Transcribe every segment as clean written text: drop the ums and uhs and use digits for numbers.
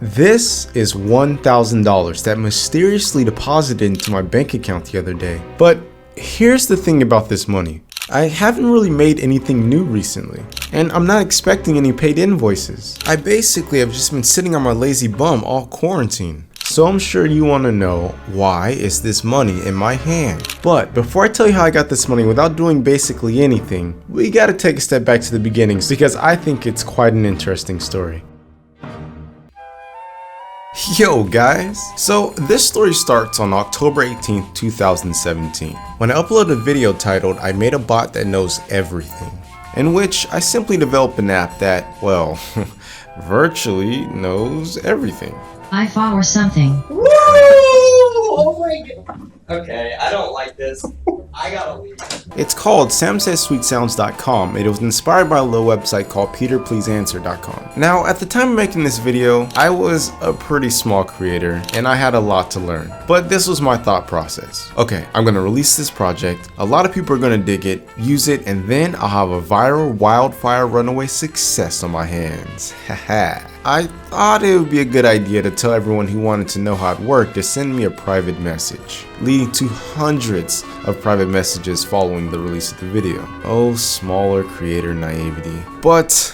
This is $1,000 that mysteriously deposited into my bank account the other day. But here's the thing about this money. I haven't really made anything new recently, and I'm not expecting any paid invoices. I basically have just been sitting on my lazy bum all quarantine. So I'm sure you want to know, why is this money in my hand? But before I tell you how I got this money without doing basically anything, we gotta take a step back to the beginnings because I think it's quite an interesting story. Yo guys! So this story starts on October 18th, 2017, when I uploaded a video titled "I made a bot that knows everything," in which I simply developed an app that, well, virtually knows everything. I fought or something. Woo! Oh my god. Okay, I don't like this. I gotta leave. It's called samsaysweetsounds.com. It was inspired by a little website called peterpleaseanswer.com. Now, at the time of making this video, I was a pretty small creator and I had a lot to learn. But this was my thought process. Okay, I'm gonna release this project, a lot of people are gonna dig it, use it, and then I'll have a viral wildfire runaway success on my hands. Haha. I thought it would be a good idea to tell everyone who wanted to know how it worked to send me a private message, leading to hundreds of private messages following the release of the video. Oh, smaller creator naivety. But,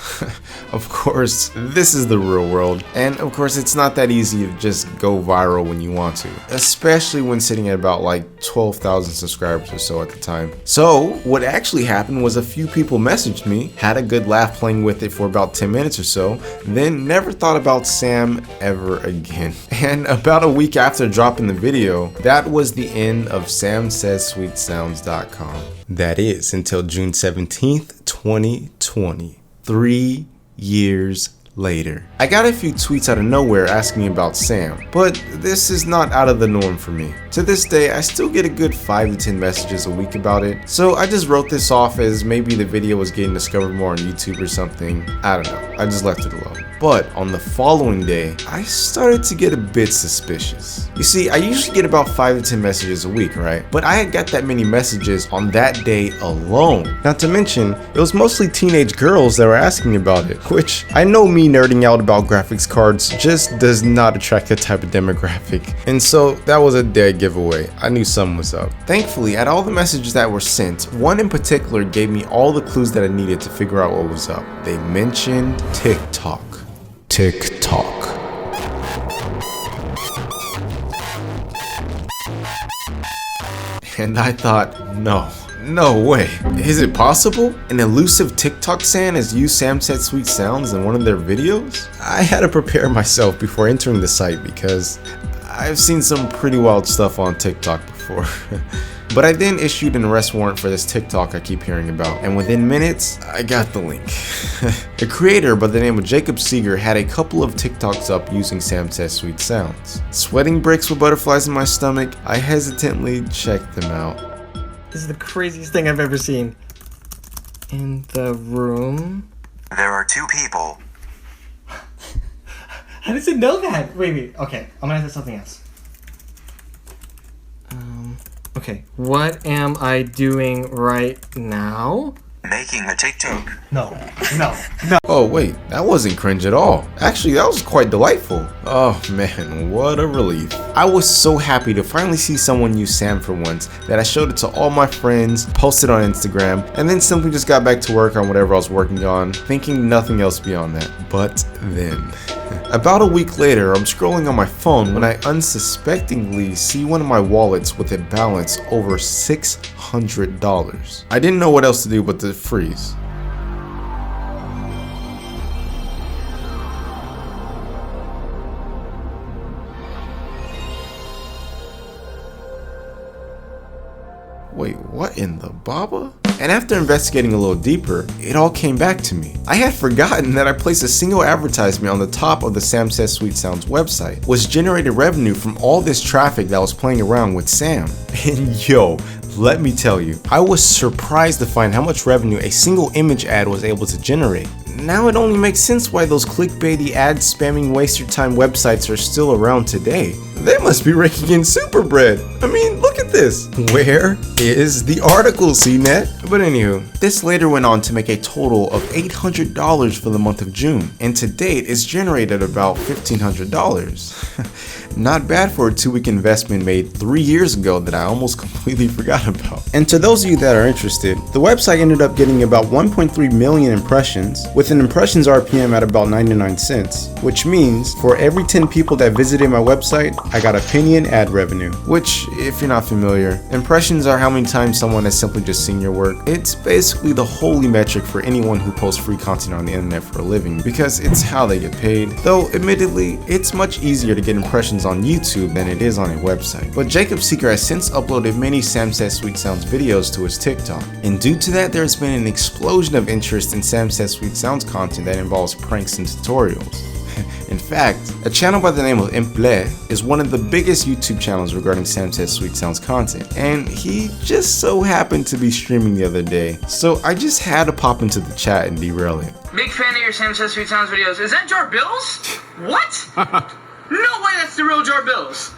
of course, this is the real world, and of course it's not that easy to just go viral when you want to, especially when sitting at about like 12,000 subscribers or so at the time. So, what actually happened was a few people messaged me, had a good laugh playing with it for about 10 minutes or so, then never thought about Sam ever again. And about a week after dropping the video, that was the end of samsaysweetsounds.com. That is until June 17th, 2020. 3 years later. I got a few tweets out of nowhere asking me about Sam, but this is not out of the norm for me. To this day, I still get a good 5 to 10 messages a week about it, so I just wrote this off as maybe the video was getting discovered more on YouTube or something. I don't know, I just left it alone. But on the following day, I started to get a bit suspicious. You see, I usually get about 5 to 10 messages a week, right? But I had got that many messages on that day alone. Not to mention, it was mostly teenage girls that were asking me about it, which I know me nerding out about graphics cards just does not attract that type of demographic. And so that was a dead giveaway. I knew something was up. Thankfully, out of all the messages that were sent, one in particular gave me all the clues that I needed to figure out what was up. They mentioned TikTok. TikTok. And I thought, no way. Is it possible? An elusive TikTok fan has used Sam Said Sweet Sounds in one of their videos? I had to prepare myself before entering the site because I've seen some pretty wild stuff on TikTok before. But I then issued an arrest warrant for this TikTok I keep hearing about, and within minutes, I got the link. The creator, by the name of Jacob Seeger, had a couple of TikToks up using Sam Says Sweet Sounds. Sweating bricks with butterflies in my stomach, I hesitantly checked them out. This is the craziest thing I've ever seen. In the room. There are 2 people. How does it know that? Wait. Okay, I'm gonna have to something else. Okay, what am I doing right now? Making a TikTok. No. Oh wait, that wasn't cringe at all. Actually, that was quite delightful. Oh man, what a relief. I was so happy to finally see someone use Sam for once that I showed it to all my friends, posted on Instagram, and then simply just got back to work on whatever I was working on, thinking nothing else beyond that. But then, about a week later, I'm scrolling on my phone when I unsuspectingly see one of my wallets with a balance over $600. I didn't know what else to do but to freeze. Wait, what in the baba? And after investigating a little deeper, it all came back to me. I had forgotten that I placed a single advertisement on the top of the Sam Says Sweet Sounds website, which generated revenue from all this traffic that was playing around with Sam. And yo, let me tell you, I was surprised to find how much revenue a single image ad was able to generate. now it only makes sense why those clickbaity ad spamming waste your time websites are still around today. They must be raking in super bread. I mean, look at this. Where is the article, CNET? But anywho, this later went on to make a total of $800 for the month of June, and to date it's generated about $1,500. Not bad for a 2-week investment made 3 years ago that I almost completely forgot about. And to those of you that are interested, the website ended up getting about 1.3 million impressions, with an impressions RPM at about 99 cents, which means for every 10 people that visited my website, I got a penny in ad revenue. Which, if you're not familiar, impressions are how many times someone has simply just seen your work. It's basically the holy metric for anyone who posts free content on the internet for a living, because it's how they get paid. Though, admittedly, it's much easier to get impressions on YouTube than it is on a website. But Jacob Seeker has since uploaded many Sam Says Sweet Sounds videos to his TikTok, and due to that there's been an explosion of interest in Sam Says Sweet Sounds content that involves pranks and tutorials. In fact, a channel by the name of Imple is one of the biggest YouTube channels regarding Sam Says Sweet Sounds content, and he just so happened to be streaming the other day, so I just had to pop into the chat and derail it. Big fan of your Sam Says Sweet Sounds videos. Is that Jabrils? What? No way that's the real Jabrils.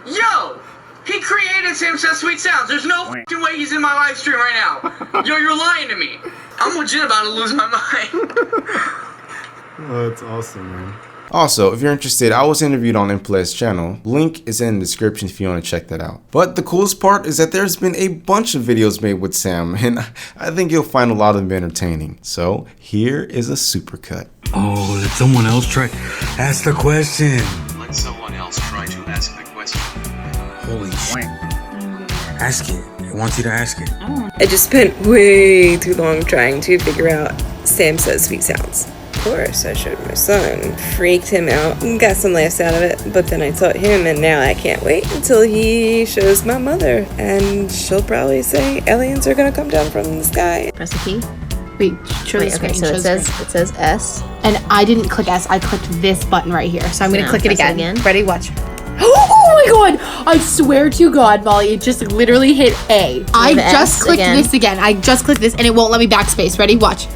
Yo! He created Sam Says Sweet Sounds. There's no f***ing way he's in my live stream right now. Yo, you're lying to me. I'm legit about to lose my mind. Oh, that's awesome, man. Also, if you're interested, I was interviewed on Imple's channel. Link is in the description if you want to check that out. But the coolest part is that there's been a bunch of videos made with Sam, and I think you'll find a lot of them entertaining. So here is a supercut. Oh, let someone else try. Ask the question. Let someone else try to ask the question. Holy shit. Ask it. I want you to ask it. I just spent way too long trying to figure out Sam Says Sweet Sounds. Of course, I showed my son, freaked him out, and got some laughs out of it, but then I taught him, and now I can't wait until he shows my mother, and she'll probably say aliens are gonna come down from the sky. Press the key. Wait, show the screen. Okay, so show it the says screen. it says S. And I didn't click S, I clicked this button right here. So I'm gonna Now click it press it again. again. Ready? Watch. Oh my god! I swear to God, Molly, it just literally hit A. I the just S clicked again. this again. I just clicked this and it won't let me backspace. Ready? Watch.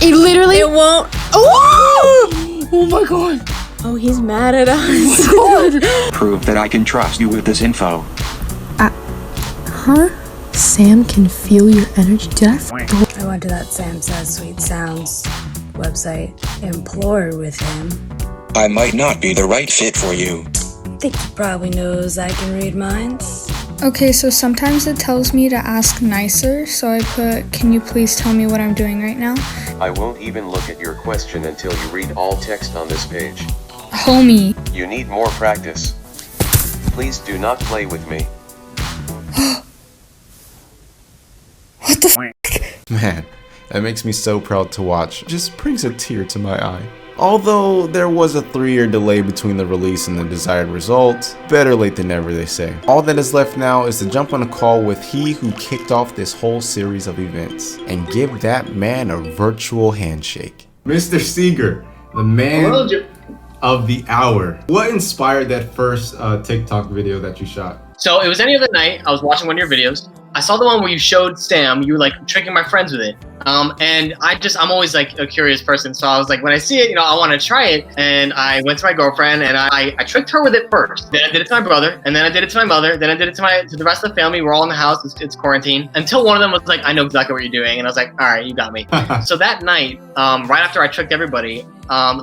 It literally. It won't. Oh! Oh my god. Oh, he's mad at us. Oh my god. Prove that I can trust you with this info. Huh? Sam can feel your energy. Did I I went to that Sam Says Sweet Sounds website, implored with him. I might not be the right fit for you. I think he probably knows I can read minds. Okay, so sometimes it tells me to ask nicer, so I put, can you please tell me what I'm doing right now? I won't even look at your question until you read all text on this page. Homie. You need more practice. Please do not play with me. What the f***? Man, that makes me so proud to watch. Just brings a tear to my eye. Although there was a 3-year delay between the release and the desired result, better late than never, they say. All that is left now is to jump on a call with he who kicked off this whole series of events and give that man a virtual handshake. Mr. Seeger, the man of the hour. What inspired that first TikTok video that you shot? So it was any other night. I was watching one of your videos. I saw the one where you showed Sam. You were like tricking my friends with it. And I'm always like a curious person. So I was like, when I see it, I want to try it. And I went to my girlfriend and I tricked her with it first. Then I did it to my brother. And then I did it to my mother. Then I did it to the rest of the family. We're all in the house. It's quarantine. Until one of them was like, I know exactly what you're doing. And I was like, all right, you got me. So that night, right after I tricked everybody,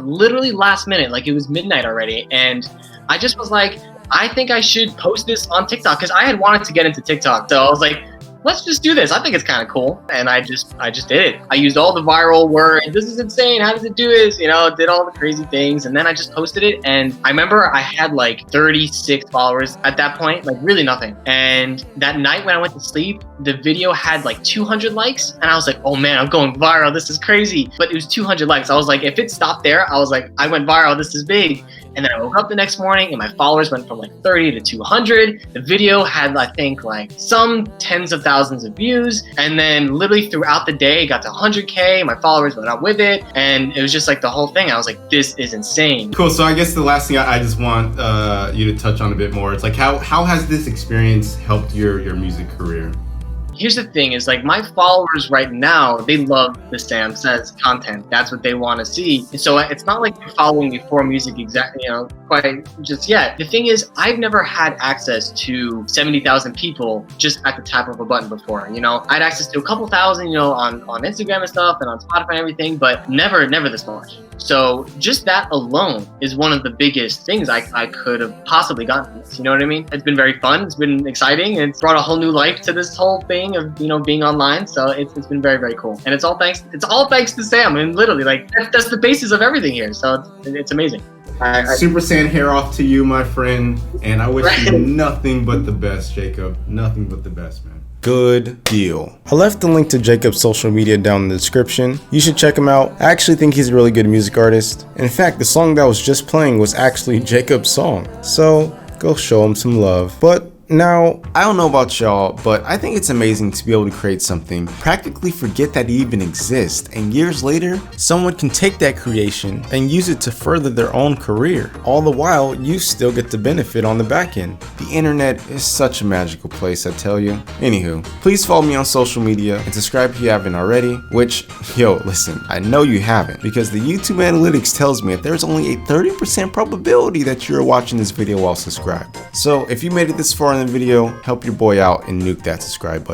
literally last minute, like it was midnight already. And I just was like, I think I should post this on TikTok because I had wanted to get into TikTok. So I was like, let's just do this. I think it's kind of cool. And I just did it. I used all the viral words. This is insane. How does it do this? Did all the crazy things. And then I just posted it. And I remember I had like 36 followers at that point, like really nothing. And that night when I went to sleep, the video had like 200 likes. And I was like, oh man, I'm going viral. This is crazy. But it was 200 likes. I was like, if it stopped there, I was like, I went viral. This is big. And then I woke up the next morning and my followers went from like 30 to 200. The video had, I think, like some tens of thousands of views. And then literally throughout the day, it got to 100K. My followers went up with it. And it was just like the whole thing. I was like, this is insane. Cool. So I guess the last thing I just want you to touch on a bit more. It's like, how has this experience helped your music career? here's the thing is like my followers right now, they love the Sam Says content. That's what they want to see. And so it's not like they're following me for music exactly, quite just yet. The thing is, I've never had access to 70,000 people just at the tap of a button before. I had access to a couple thousand, on Instagram and stuff and on Spotify and everything, but never this much. So just that alone is one of the biggest things I could have possibly gotten. You know what I mean? It's been very fun. It's been exciting. It's brought a whole new life to this whole thing of, being online. So it's been very, very cool. And it's all thanks to Sam. And literally, like, that's the basis of everything here. So it's amazing. Super Saiyan hair off to you, my friend. And I wish you nothing but the best, Jacob. Nothing but the best, man. Good deal. I left the link to Jacob's social media down in the description. You should check him out. I actually think he's a really good music artist. In fact, the song that was just playing was actually Jacob's song. So go show him some love. But now, I don't know about y'all, but I think it's amazing to be able to create something, practically forget that it even exists, and years later, someone can take that creation and use it to further their own career. All the while, you still get the benefit on the back end. The internet is such a magical place, I tell you. Anywho, please follow me on social media and subscribe if you haven't already, which, listen, I know you haven't, because the YouTube analytics tells me that there's only a 30% probability that you're watching this video while subscribed. So if you made it this far in the video, help your boy out and nuke that subscribe button.